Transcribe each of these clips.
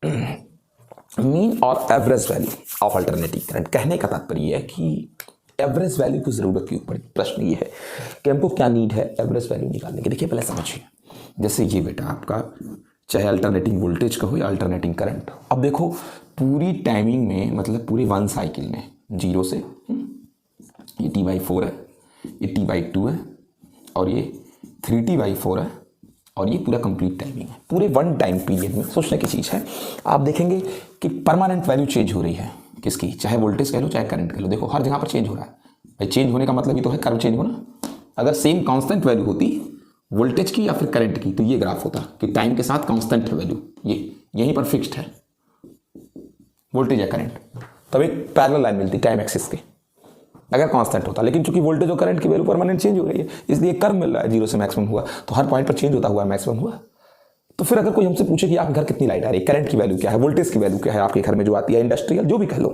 Mean और average value of alternating current. कहने का तात्पर्य है कि एवरेज वैल्यू की जरूरत क्यों पड़ी। प्रश्न ये है कि हमको क्या नीड है एवरेज वैल्यू निकालने की। देखिए पहले समझिए, जैसे ये बेटा आपका चाहे अल्टरनेटिंग वोल्टेज का हो या अल्टरनेटिंग करंट। अब देखो पूरी टाइमिंग में, मतलब पूरी वन साइकिल में, जीरो से ये T/4 है, ये T/2 है और ये 3T/4 है और ये पूरा कंप्लीट टाइमिंग है। पूरे वन टाइम पीरियड में सोचने की चीज़ है। आप देखेंगे कि परमानेंट वैल्यू चेंज हो रही है किसकी, चाहे वोल्टेज कह लो चाहे करंट कह लो। देखो हर जगह पर चेंज हो रहा है भाई। चेंज होने का मतलब ये तो है कर्व चेंज होना। अगर सेम कांस्टेंट वैल्यू होती वोल्टेज की या फिर करंट की तो ये ग्राफ होता कि टाइम के साथ कांस्टेंट है वैल्यू, ये यहीं पर फिक्स्ड है वोल्टेज या करंट, तब एक पैरेलल लाइन मिलती टाइम एक्सिस के अगर कांस्टेंट होता। लेकिन चूंकि वोल्टेज और करंट की वैल्यू परमानेंट चेंज हो रही है इसलिए कर्व मिल रहा है, जीरो से मैक्सिमम हुआ तो हर पॉइंट पर चेंज होता हुआ मैक्सिमम हुआ। तो फिर अगर कोई हमसे पूछे कि आपके घर कितनी लाइट आ रही है, करंट की वैल्यू क्या है, वोल्टेज की वैल्यू क्या है आपके घर में जो आती है, इंडस्ट्रियल जो भी कह लो,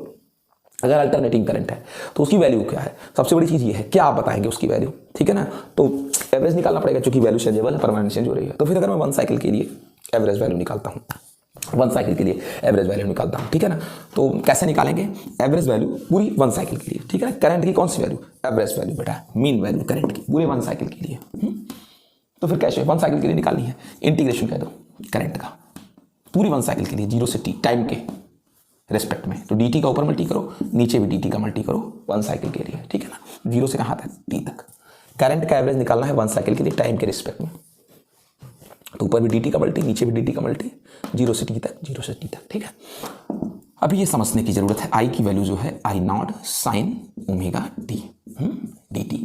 अगर अल्टरनेटिंग करंट है तो उसकी वैल्यू क्या है। सबसे बड़ी चीज़ ये है क्या आप बताएंगे उसकी वैल्यू, ठीक है ना। तो एवरेज निकालना पड़ेगा क्योंकि वैल्यू चेंजेबल है, परमानेंट चेंज हो रही है। तो फिर अगर मैं वन साइकिल के लिए एवरेज वैल्यू निकालता हूँ, वन साइकिल के लिए एवरेज वैल्यू निकालता हूँ, ठीक है ना। तो कैसे निकालेंगे एवरेज वैल्यू पूरी वन साइकिल के लिए, ठीक है ना। करंट की कौन सी वैल्यू, एवरेज वैल्यू बेटा, मीन वैल्यू करंट की पूरे वन साइकिल के लिए। तो फिर कैसे वन साइकिल के लिए निकालनी है, इंटीग्रेशन कह दो करंट का पूरी वन साइकिल के लिए, जीरो से टी टाइम के रेस्पेक्ट में। तो dt का ऊपर मल्टी करो, नीचे भी dt का मल्टी करो वन साइकिल के लिए, ठीक है ना। जीरो से कहाँ तक, t तक। करंट का एवरेज निकालना है वन साइकिल के लिए टाइम के रिस्पेक्ट में, तो ऊपर भी dt का मल्टी नीचे भी dt का मल्टी, जीरो से t तक, जीरो से t तक, ठीक है। अभी ये समझने की जरूरत है I की वैल्यू जो है I0 sine omega t dt,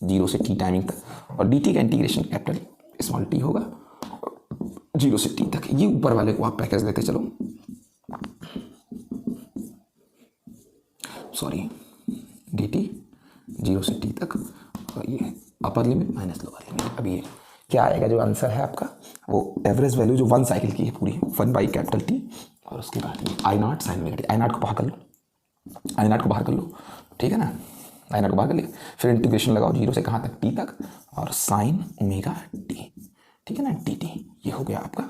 zero से t टाइमिंग तक, और dt का इंटीग्रेशन कैपिटल स्मॉल t होगा जीरो से t तक। ये ऊपर वाले को आप पैकेज लेते चलो, सॉरी dt जीरो से t तक, और ये upper limit minus lower limit. अब ये क्या आएगा, जो आंसर है आपका वो एवरेज वैल्यू जो वन साइकिल की है पूरी, 1/T और उसके बाद I0 sine omega T. I0 को बाहर कर लो, I0 को बाहर कर लो, ठीक है ना। I0 को बाहर कर लिया, फिर इंटीग्रेशन लगाओ जीरो से कहाँ तक, t तक, और साइन ओमेगा टी, ठीक है ना, dt। ये हो गया आपका,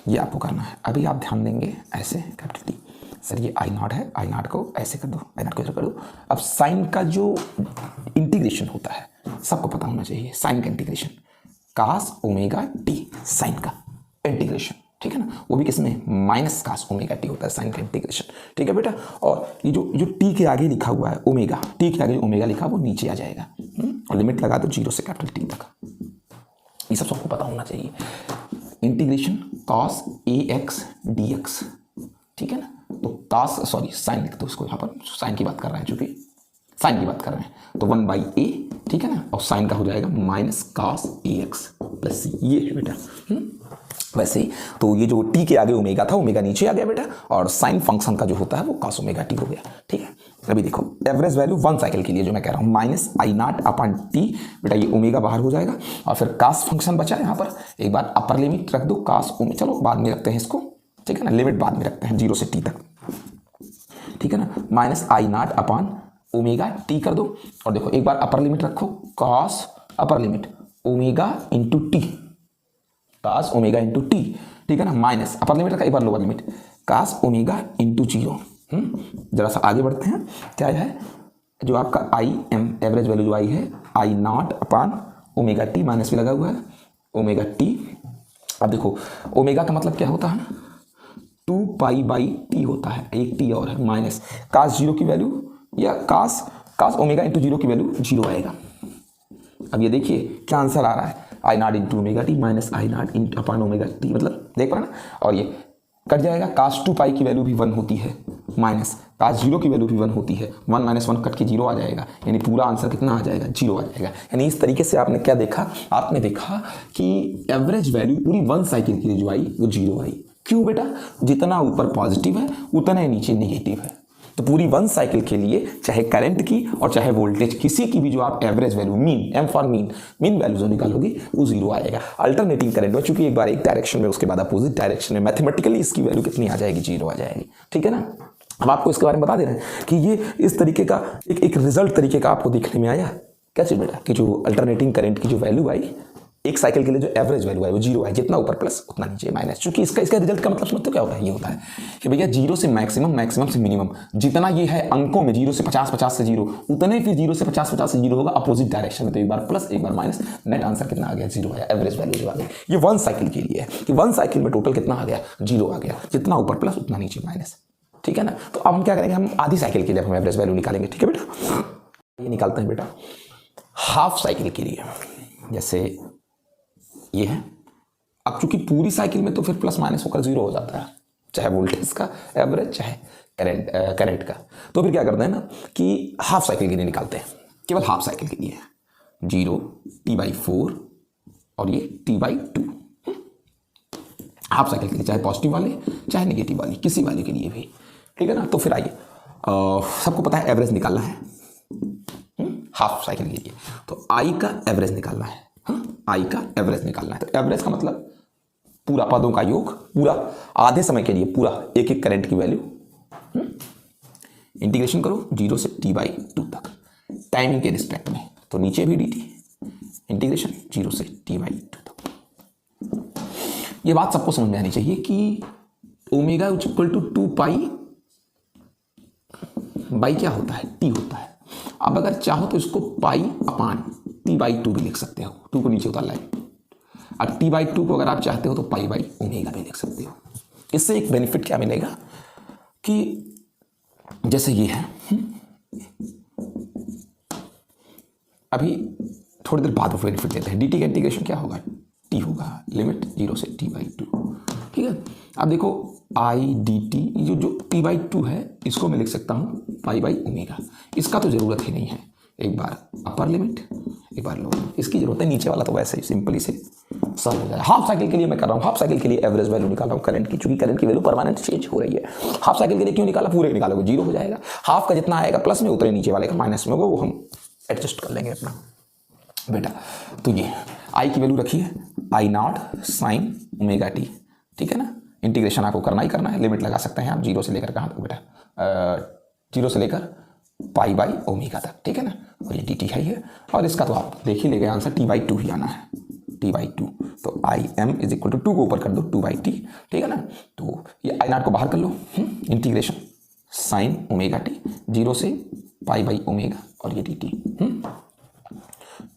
ये आपको करना है। अभी आप ध्यान देंगे ऐसे कैपिटल T, सर ये I0 है, I0 को ऐसे कर दो, I0 को ऐसे कर दो। अब साइन का जो इंटीग्रेशन होता है सबको पता होना चाहिए, साइन का integration cos omega T, sine का इंटीग्रेशन, ठीक है ना। वो भी किसमें, माइनस कास ओमेगा टी होता है साइन का इंटीग्रेशन, ठीक है बेटा। और ये जो टी के आगे लिखा हुआ है ओमेगा, टी के आगे ओमेगा लिखा वो नीचे आ जाएगा, और लिमिट लगा दो जीरो से कैपिटल टी तक। ये सब सबको पता होना चाहिए। Integration cos A x D x, ठीक है ना। तो कास सॉरी साइन लिख दो इसको, यहाँ पर साइन की बात कर रहे हैं, चूंकि साइन की बात कर रहे हैं तो 1/a, ठीक है ना। और साइन का हो जाएगा माइनस कास ए एक्स प्लस सी, ये है बेटा। वैसे ही तो ये जो टी के आगे ओमेगा था, ओमेगा नीचे आ गया बेटा, और साइन फंक्शन का जो होता है वो कास ओमेगा टी हो गया, ठीक है। अभी देखो एवरेज वैल्यू वन साइकिल के लिए जो मैं कह रहा हूँ माइनस I0/T, बेटा ये ओमेगा बाहर हो जाएगा, और फिर कास फंक्शन बचा यहाँ पर। एक बार अपर लिमिट रख दो कास ओमेगा, चलो बाद में रखते हैं इसको, ठीक है ना, लिमिट बाद में रखते हैं जीरो से टी तक, ठीक है ना। माइनस I0/ओमेगा टी कर दो, और देखो एक बार अपर लिमिट रखो cos upper limit omega into t, cos omega into t, ठीक है ना। माइनस अपर लिमिट रखा, एक बार lower limit cos omega into zero. जरा सा आगे बढ़ते हैं, क्या है जो आपका आई एम एवरेज वैल्यू जो आई है I0/ओमेगा टी, माइनस भी लगा हुआ है ओमेगा टी। अब देखो ओमेगा का मतलब क्या होता है, 2π/T होता है, एक टी और है, माइनस कास जीरो की वैल्यू या कास ओमेगा इंटू जीरो की वैल्यू जीरो आएगा। अब ये देखिए क्या आंसर आ रहा है, I0 into omega t minus I0/ओमेगा टी, मतलब देख पा रहे ना। और ये कट जाएगा, कास 2π की वैल्यू भी 1 होती है, माइनस कास जीरो की वैल्यू भी 1 होती है, 1 - 1 कट के जीरो आ जाएगा, यानी पूरा आंसर कितना आ जाएगा, जीरो आ जाएगा। यानी इस तरीके से आपने क्या देखा, आपने देखा कि एवरेज वैल्यू पूरी वन साइकिल के लिए जो आई वो जीरो आई। क्यों बेटा, जितना ऊपर पॉजिटिव है उतना ही नीचे नेगेटिव है। तो पूरी वन साइकिल के लिए चाहे करंट की और चाहे वोल्टेज किसी की भी जो आप average value mean, M for mean value जो निकालोगे वो जीरो आएगा। अल्टरनेटिंग करंट में चूंकि एक बार एक डायरेक्शन में उसके बाद अपोजिट डायरेक्शन में मैथमेटिकली इसकी वैल्यू कितनी आ जाएगी, जीरो आ जाएगी, ठीक है ना। अब आपको इसके बारे में बता दे रहे हैं कि ये इस तरीके का एक रिजल्ट तरीके का आपको देखने में आया। क्या चीज बेटा, कि जो अल्टरनेटिंग करंट की जो वैल्यू आई एक साइकिल के लिए जो एवरेज वैल्यू है वो जीरो है, जितना ऊपर प्लस उतना नीचे माइनस। क्योंकि इसका रिजल्ट का मतलब समझते हो क्या होता है? ये होता है कि भैया जीरो से मैक्सिमम, मैक्सिमम से मिनिमम, जितना ये है अंकों में, जीरो से 50, 50 से जीरो, उतने फिर जीरो से 50, 50 से जीरो होगा अपोजिट डायरेक्शन में। तो एक बार प्लस एक बार माइनस, नेट आंसर कितना आ गया? जीरो आया। एवरेज वैल्यू जो आ गई ये वन साइकिल के लिए है कि वन साइकिल में टोटल कितना आ गया? जीरो आ गया, जितना ऊपर प्लस उतना नीचे माइनस। ठीक है ना? तो अब हम क्या करेंगे, हम आधी साइकिल के लिए हम एवरेज वैल्यू निकालेंगे। ठीक है बेटा, ये निकालते हैं बेटा हाफ साइकिल के लिए। जैसे ये है, अब चूंकि पूरी साइकिल में तो फिर प्लस माइनस होकर जीरो हो जाता है, चाहे वोल्टेज का एवरेज चाहे करंट का। तो फिर क्या करते हैं ना कि हाफ साइकिल के लिए निकालते हैं, केवल हाफ साइकिल के लिए। 0 T/4 और ये T/2 हाफ साइकिल के लिए, चाहे पॉजिटिव वाले चाहे नेगेटिव वाली, किसी वाले के लिए भी। ठीक है ना? तो फिर आइए, सबको पता है एवरेज निकालना है हाफ साइकिल के लिए, तो आई का एवरेज निकालना है। आई का एवरेज निकालना है, तो एवरेज का मतलब पूरा पदों का योग, पूरा आधे समय के लिए पूरा एक एक करंट की वैल्यू, इंटीग्रेशन करो 0 से T/2 तक टाइमिंग के रिस्पेक्ट में। तो नीचे भी dt, इंटीग्रेशन 0 से T/2 तक। ये बात सबको समझ में आनी चाहिए कि ओमेगा इक्वल टू 2π बाई क्या होता है? t होता है। अब अगर चाहो तो इसको π/T/2 भी लिख सकते हो, 2 को नीचे उतार लाए। अब T/2 को अगर आप चाहते हो तो π/ω भी लिख सकते हो। इससे एक बेनिफिट क्या मिलेगा कि जैसे ये है, अभी थोड़ी देर बाद बेनिफिट देते हैं। dt का इंटीग्रेशन क्या होगा? t होगा, लिमिट 0 से T/2। ठीक है? अब देखो आई डी टी, जो T/2 है इसको मैं लिख सकता हूँ π/ω। इसका तो जरूरत ही नहीं है, एक बार अपर लिमिट एक बार लोअर, इसकी जरूरत है। नीचे वाला तो वैसे ही सिंपली से सॉल्व हो जाएगा। हाफ साइकिल के लिए मैं कर रहा हूँ, हाफ साइकिल के लिए एवरेज वैल्यू निकाल रहा हूँ करंट की, चूंकि करंट की वैल्यू परमानेंट चेंज हो रही है। हाफ साइकिल के लिए क्यों निकाला? पूरे निकालोगे जीरो हो जाएगा। हाफ का जितना आएगा प्लस में, उतने नीचे वाले का माइनस में होगा, वो हम एडजस्ट कर लेंगे अपना बेटा। तो ये आई की वैल्यू रखी है I0 sin ω/t। ठीक है ना? इंटीग्रेशन आपको करना ही करना है, लिमिट लगा सकते हैं आप 0 से लेकर कहाँ तक बेटा? 0 से लेकर π/ω तक। ठीक है ना? और ये dt है ही, और इसका तो आप देख ही ले गए आंसर, T/2 ही आना है, T/2। तो Im इज इक्वल टू 2 को ऊपर कर दो 2/t। ठीक है ना? तो ये I0 को बाहर कर लो, इंटीग्रेशन sin ω/t 0 से π/ω और ये dt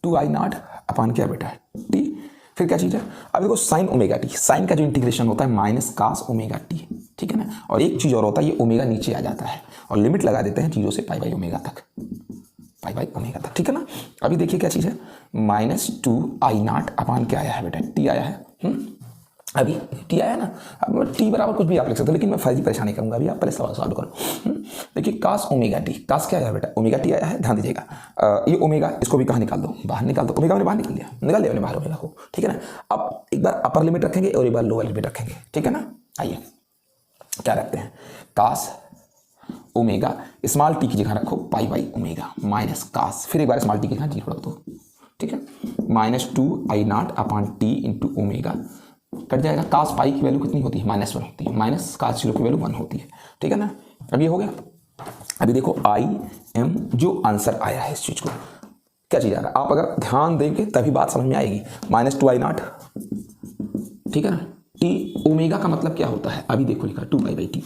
2I0 अपान क्या बेटा? t। फिर क्या चीज़ है? अब देखो sin ω/t, साइन का जो इंटीग्रेशन होता है माइनस cos ω/t। ठीक है ना? और एक चीज़ और होता है, ये ओमेगा नीचे आ जाता है और लिमिट लगा देते हैं 0 से π/ω तक, π/ω तक। ठीक है ना? अभी देखिए क्या चीज़ है, -2I0 अपान क्या आया है बेटा? t आया है। अभी t आया ना, अब t बराबर कुछ भी आप लिख सकते हो, लेकिन मैं फर्जी परेशानी करूंगा। अभी आप पहले सवाल सॉल्व करो। देखिए cos ω/t, cos क्या आया बेटा? ω/t आया है, ध्यान दीजिएगा। ये ओमेगा, इसको भी कहाँ निकाल दो? बाहर निकाल दो। ओमेगा मैंने बाहर निकाल लिया मैंने बाहर ओमेगा को। ठीक है ना? अब एक बार अपर लिमिट रखेंगे और एक बार लोअर लिमिट रखेंगे। ठीक है ना? आइए क्या रखते हैं, cos ओमेगा, स्मॉल टी की जगह रखो π/ω माइनस cos, फिर एक बार स्मॉल टी की जगह 0 रख दो। ठीक है? -2I0 अपान t इंटू ओमेगा कट जाएगा। cos पाई की वैल्यू कितनी होती है? -1 होती है, माइनस cos 0 की वैल्यू 1 होती है। ठीक है ना? अब ये हो गया। अभी देखो Im जो आंसर आया है इस चीज को, क्या चीज आ रहा है? आप अगर ध्यान देंगे तभी बात समझ में आएगी। -2I0, ठीक है ना? t ओमेगा का मतलब क्या होता है? अभी देखो लिखा 2π/t,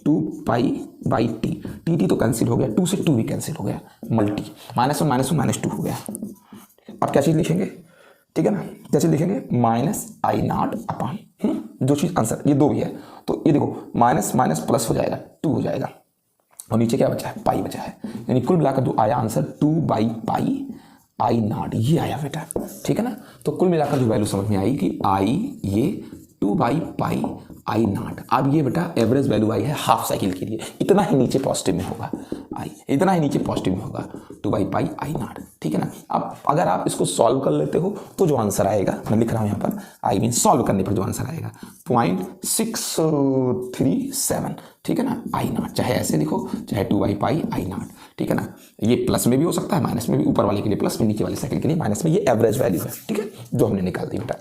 2π/t, t तो कैंसिल हो गया, 2 से 2 भी कैंसिल हो गया, मल्टी -1 -2 हो गया। अब क्या चीज लिखेंगे? ठीक है ना? क्या चीज लिखेंगे? -I0 अपान जो चीज आंसर, ये 2 भी है तो ये देखो माइनस माइनस प्लस हो जाएगा, 2 हो जाएगा, और नीचे क्या बचा है? पाई बचा है। यानी कुल मिलाकर जो आया आंसर 2/πI0 ये आया बेटा। ठीक है ना? तो कुल मिलाकर जो वैल्यू समझ में आई कि आई ये 2/πI0। अब ये बेटा एवरेज वैल्यू आई है हाफ साइकिल के लिए, इतना ही नीचे पॉजिटिव में होगा, आई इतना ही नीचे पॉजिटिव में होगा 2/πI0। ठीक है ना? अब अगर आप इसको सॉल्व कर लेते हो तो जो आंसर आएगा, मैं लिख रहा हूं यहाँ पर, आई मीन सॉल्व करने पर जो आंसर आएगा 0.637। ठीक है ना? I0 चाहे ऐसे लिखो चाहे 2/πI0। ठीक है ना? ये प्लस में भी हो सकता है, माइनस में भी, ऊपर वाले के लिए प्लस में, नीचे वाले साइकिल के लिए माइनस में। ये एवरेज वैल्यू है। ठीक है? जो हमने निकाल दी बेटा।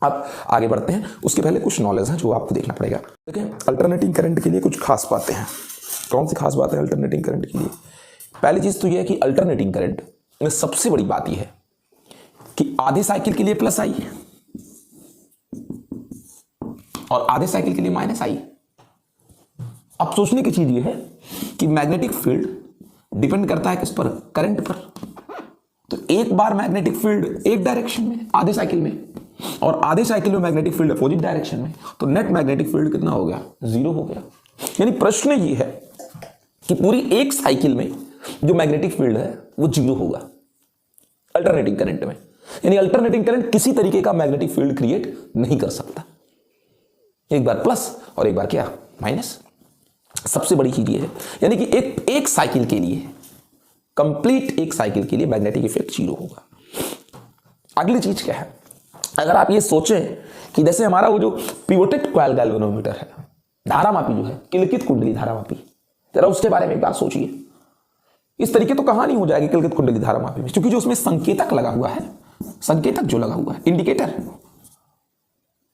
अब आगे बढ़ते हैं, उसके पहले कुछ नॉलेज है जो आपको देखना पड़ेगा। देखिए अल्टरनेटिंग करंट के लिए कुछ खास बातें हैं। कौन सी खास बात है अल्टरनेटिंग करंट के लिए? पहली चीज तो यह है कि अल्टरनेटिंग करंट में सबसे बड़ी बात यह है कि आधे साइकिल के लिए प्लस आई और आधे साइकिल के लिए माइनस आई। अब सोचने की चीज ये है कि मैग्नेटिक फील्ड डिपेंड करता है किस पर, करंट पर। तो एक बार मैग्नेटिक फील्ड एक डायरेक्शन में आधे साइकिल में और आधे साइकिल में मैग्नेटिक फील्ड अपोजिट डायरेक्शन में, तो नेट मैग्नेटिक फील्ड कितना हो गया, 0 हो गया। यानी प्रश्न ये है कि पूरी एक साइकिल में जो मैग्नेटिक फील्ड है वो 0 होगा अल्टरनेटिंग करंट में। यानी अल्टरनेटिंग करंट किसी तरीके का मैग्नेटिक फील्ड क्रिएट नहीं कर सकता, एक बार प्लस और एक बार क्या, माइनस। सबसे बड़ी चीज ये है, यानी कि एक साइकिल के लिए, कंप्लीट एक साइकिल के लिए मैग्नेटिक इफेक्ट 0 होगा। अगली चीज क्या है, अगर आप ये सोचें कि जैसे हमारा वो जो पिवोटेड कॉइल गैल्वेनोमीटर है, धारामापी जो है, किलकित कुंडली धारामापी, जरा उसके बारे में एक बार सोचिए। इस तरीके तो कहानी हो जाएगी किलकित कुंडली धारामापी में, क्योंकि जो उसमें संकेतक लगा हुआ है, संकेतक जो लगा हुआ है, इंडिकेटर।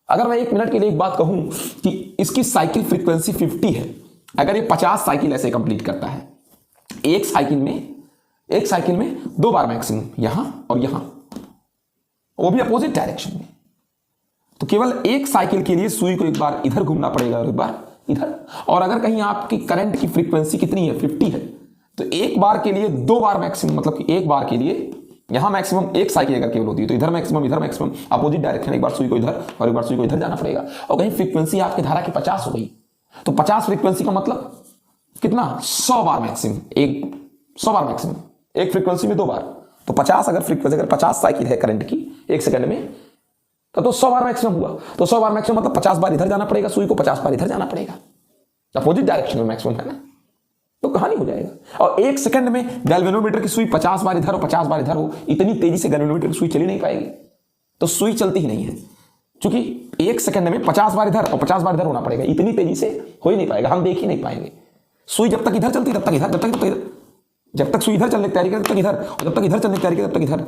अगर मैं 1 मिनट के लिए एक बात कहूं कि इसकी साइकिल फ्रीक्वेंसी 50 है, अगर ये 50 साइकिल ऐसे कंप्लीट करता है, एक साइकिल में 2 बार मैक्सिमम यहां और यहां, वो भी अपोजिट डायरेक्शन में, तो केवल एक साइकिल के लिए सुई को एक बार इधर घूमना पड़ेगा और एक बार इधर। और अगर कहीं आपकी करंट की फ्रीक्वेंसी कितनी है, 50 है, तो एक बार के लिए 2 बार मैक्सिमम, मतलब कि एक बार के लिए यहां मैक्सिमम एक साइकिल अगर केवल होती है तो इधर मैक्सिमम अपोजिट डायरेक्शन, एक बार सुई को इधर और एक बार सुई को इधर जाना पड़ेगा। और कहीं फ्रीक्वेंसी आपकी धारा की 50 हो गई, तो 50 फ्रीक्वेंसी का मतलब कितना, 100 बार मैक्सिमम, 100 बार मैक्सिमम, एक फ्रीक्वेंसी में 2 बार, तो 50 अगर फ्रीक्वेंसी, अगर 50 साइकिल है करंट की एक सेकंड में, तो 100 बार मैक्सिमम हुआ। तो 100 बार मैक्सिमम मतलब 50 बार इधर जाना पड़ेगा, सुई को 50 बार इधर जाना पड़ेगा, अपोजिट डायरेक्शन में मैक्सिमम है ना, तो कहानी हो जाएगा। और एक सेकंड में गैल्वेनोमीटर की सुई 50 बार इधर हो 50 बार इधर हो, इतनी तेजी से गैल्वेनोमीटर की सुई चली नहीं पाएगी, तो सुई चलती ही नहीं है, क्योंकि एक सेकंड में 50 बार इधर और 50 बार इधर होना पड़ेगा, इतनी तेजी से हो ही नहीं पाएगा, हम देख ही नहीं पाएंगे। सुई जब तक इधर चलती तब तक इधर, जब तक सुई इधर चलने की तैयारी करे तब तक इधर, और जब तक इधर चलने की तैयारी करे तब तक इधर,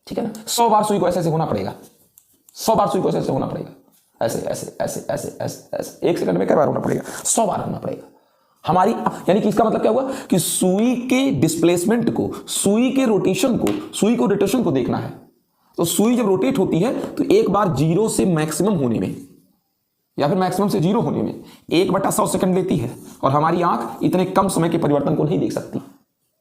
ठीक है ना। 100 बार सुई को ऐसे होना पड़ेगा, 100 बार सुई को ऐसे होना पड़ेगा, ऐसे ऐसे ऐसे ऐसे ऐसे ऐसे, एक सेकंड में कितनी बार होना पड़ेगा, 100 बार होना पड़ेगा हमारी। यानी कि इसका मतलब क्या हुआ कि सुई के डिस्प्लेसमेंट को, सुई के रोटेशन को, सुई को रोटेशन को देखना है, तो सुई जब रोटेट होती है तो एक बार 0 से मैक्सिमम होने में या फिर मैक्सिमम से 0 होने में 1/100 सेकंड लेती है, और हमारी आंख इतने कम समय के परिवर्तन को नहीं देख सकती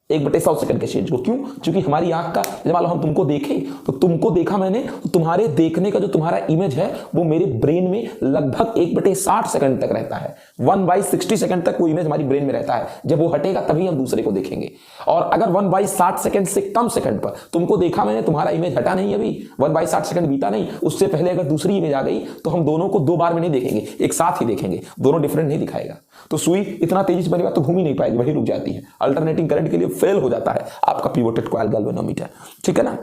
1/100 सेकंड के चेंज को। क्यों? क्योंकि हमारी आंख का, जब मान लो हम तुमको देखें, तो तुमको देखा मैंने, तो तुम्हारे देखने का जो तुम्हारा इमेज है वो मेरे ब्रेन में लगभग 1/60 सेकंड तक रहता है, 1/60 सेकंड तक वो इमेज हमारी ब्रेन में रहता है। जब वो हटेगा तभी हम दूसरे को देखेंगे। और अगर 1/60 सेकंड से कम सेकंड पर तुमको देखा मैंने, तुम्हारा इमेज हटा नहीं, अभी 1/60 सेकंड बीता नहीं, उससे पहले अगर दूसरी इमेज आ गई, तो हम दोनों को 2 बार में नहीं देखेंगे, एक साथ ही देखेंगे, दोनों डिफरेंट नहीं दिखाएगा। तो सुई इतना तेजी से बनेगा तो घूम ही नहीं पाएगी, वही रुक जाती है, अल्टरनेटिंग करंट के लिए फेल हो जाता है आपका पिवोटेड कॉइल गैल्वेनोमीटर, ठीक है ना।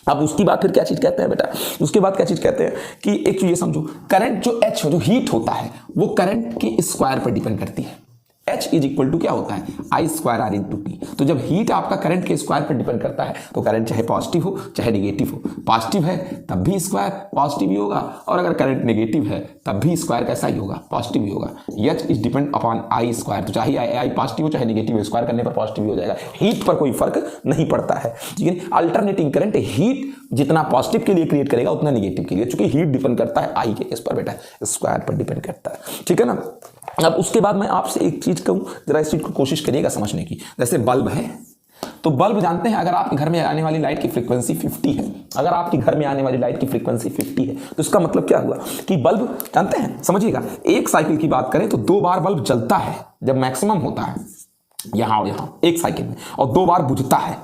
अब उसकी बात फिर क्या चीज कहते हैं बेटा, उसके बाद क्या चीज कहते हैं कि एक चीज ये समझो, करंट जो H जो हीट होता है वो करंट के स्क्वायर पर डिपेंड करती है। H इज इक्वल टू क्या होता है, I² R/T। तो जब हीट आपका करंट के स्क्वायर पर डिपेंड करता है, तो करंट चाहे पॉजिटिव हो चाहे नेगेटिव हो, पॉजिटिव है तब भी स्क्वायर पॉजिटिव ही होगा, और अगर करंट नेगेटिव है तब भी स्क्वायर कैसा ही होगा, पॉजिटिव ही होगा। H is depend upon I², तो चाहे I पॉजिटिव हो चाहे नेगेटिव हो, स्क्वायर करने पर पॉजिटिव ही हो जाएगा, हीट पर कोई फर्क नहीं पड़ता है। लेकिन अल्टरनेटिंग करंट हीट जितना पॉजिटिव के लिए क्रिएट करेगा उतना नेगेटिव के लिए, क्योंकि हीट डिपेंड करता है I के इस पर बेटा, स्क्वायर पर डिपेंड करता है, ठीक है ना। अब उसके बाद मैं आपसे एक चीज कहूं, जरा इस चीज को कोशिश करिएगा समझने की। जैसे बल्ब है, तो बल्ब जानते हैं, अगर आपके घर में आने वाली लाइट की फ्रीक्वेंसी 50 है, अगर आपके घर में आने वाली लाइट की फ्रीक्वेंसी 50 है, तो इसका मतलब क्या हुआ कि बल्ब जानते हैं, समझिएगा, एक साइकिल की बात करें तो 2 बार बल्ब जलता है जब मैक्सिमम होता है, यहां और यहां एक साइकिल में, और 2 बार बुझता है।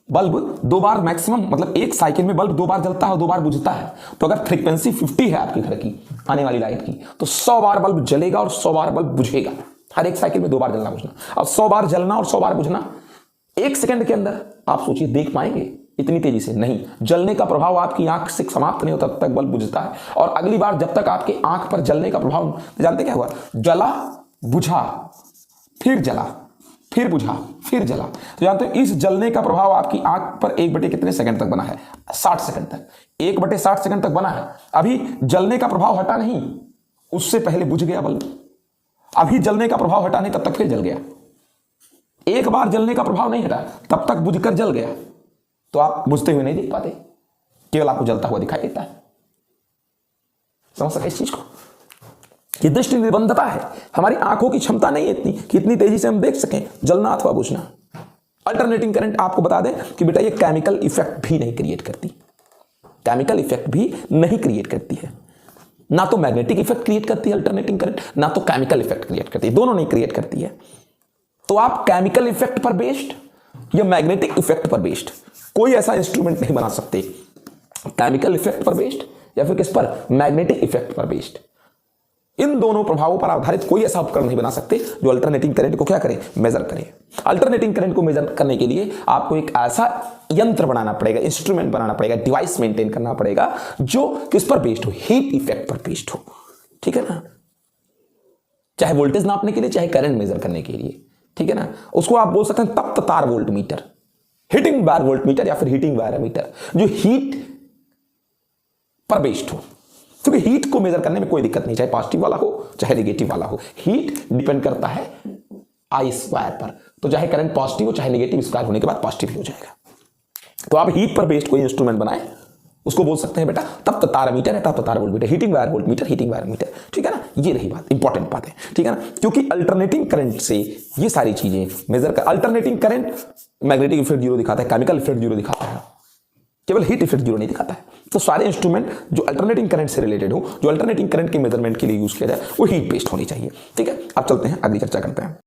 बल्ब 2 बार मैक्सिमम, मतलब एक साइकिल में बल्ब 2 बार जलता है और 2 बार बुझता है। तो अगर फ्रीक्वेंसी 50 है आपके घर की आने वाली लाइट की, तो 100 बार बल्ब जलेगा और 100 बार बल्ब बुझेगा, हर एक साइकिल में 2 बार जलना बुझना। अब 100 बार जलना और 100 बार बुझना एक सेकंड के अंदर, आप सोचिए देख पाएंगे इतनी तेजी से? नहीं। जलने का प्रभाव आपकी आंख से समाप्त नहीं होता तब तक बल्ब बुझता है, और अगली बार जब तक आपके आंख पर जलने का प्रभाव, जानते क्या हुआ, जला बुझा फिर जला फिर बुझा फिर जला। तो जानते हो इस जलने का प्रभाव आपकी आंख पर 1 कितने सेकंड तक बना है, 60 सेकंड तक, 1/60 सेकंड तक बना है। अभी जलने का प्रभाव हटा नहीं, उससे पहले बुझ गया बल्ब। अभी जलने का प्रभाव हटा नहीं, तब तक फिर जल गया। एक बार जलने का प्रभाव नहीं हटा, तब तक बुझकर जल गया, तो आप बुझते हुए नहीं देख पाते, केवल आपको जलता हुआ दिखाई देता है। समझ सके इस चीज को? ये दृष्टि निर्बंधता है, हमारी आंखों की क्षमता नहीं है इतनी कि इतनी तेजी से हम देख सकें जलना अथवा बुझना। अल्टरनेटिंग करंट आपको बता दें कि बेटा ये केमिकल इफेक्ट भी नहीं क्रिएट करती, केमिकल इफेक्ट भी नहीं क्रिएट करती है। ना तो मैग्नेटिक इफेक्ट क्रिएट करती है अल्टरनेटिंग करंट, ना तो केमिकल इफेक्ट क्रिएट करती है, दोनों नहीं क्रिएट करती है। तो आप केमिकल इफेक्ट पर बेस्ड या मैग्नेटिक इफेक्ट पर बेस्ड कोई ऐसा इंस्ट्रूमेंट नहीं बना सकते, केमिकल इफेक्ट पर बेस्ड या फिर किस पर, मैग्नेटिक इफेक्ट पर बेस्ड। इन दोनों प्रभावों पर आधारित कोई ऐसा उपकरण नहीं बना सकते जो अल्टरनेटिंग करंट को क्या करे, मेजर करे। अल्टरनेटिंग करंट को मेजर करने के लिए आपको एक ऐसा यंत्र बनाना पड़ेगा, इंस्ट्रूमेंट बनाना पड़ेगा, डिवाइस मेंटेन करना पड़ेगा जो किस पर बेस्ड हो, हीट इफेक्ट पर बेस्ड हो। ठीक है ना? चाहे वोल्टेज नापने के लिए, चाहे करंट मेजर करने के लिए। ठीक है ना? उसको आप बोल सकते हैं तप्त तार voltmeter, heating wire volt meter या फिर हीटिंग वायर मीटर, जो हीट पर बेस्ड हो। क्योंकि हीट को मेजर करने में कोई दिक्कत नहीं, चाहे पॉजिटिव वाला हो चाहे नेगेटिव वाला हो, हीट डिपेंड करता है आई स्क्वायर पर। तो चाहे करंट पॉजिटिव हो चाहे नेगेटिव, स्क्वायर होने के बाद पॉजिटिव हो जाएगा। तो आप हीट पर बेस्ड कोई इंस्ट्रूमेंट बनाए, उसको बोल सकते हैं बेटा तप्त तार मीटर है, तप्त तार voltmeter, heating wire voltmeter, heating wire meter. ठीक है ना? ये रही बात, इंपॉर्टेंट बात है। ठीक है ना? क्योंकि अल्टरनेटिंग करंट से ये सारी चीजें मेजर कर, alternating current magnetic effect zero दिखाता है, केमिकल इफेक्ट जीरो दिखाता है, केवल हीट इफेक्ट जीरो नहीं दिखाता है। तो सारे इंस्ट्रूमेंट जो अल्टरनेटिंग करंट से रिलेटेड हो, जो अल्टरनेटिंग करंट के मेजरमेंट के लिए यूज किया जाए, वो हीट बेस्ड होनी चाहिए। ठीक है? अब चलते हैं, अगली चर्चा करते हैं।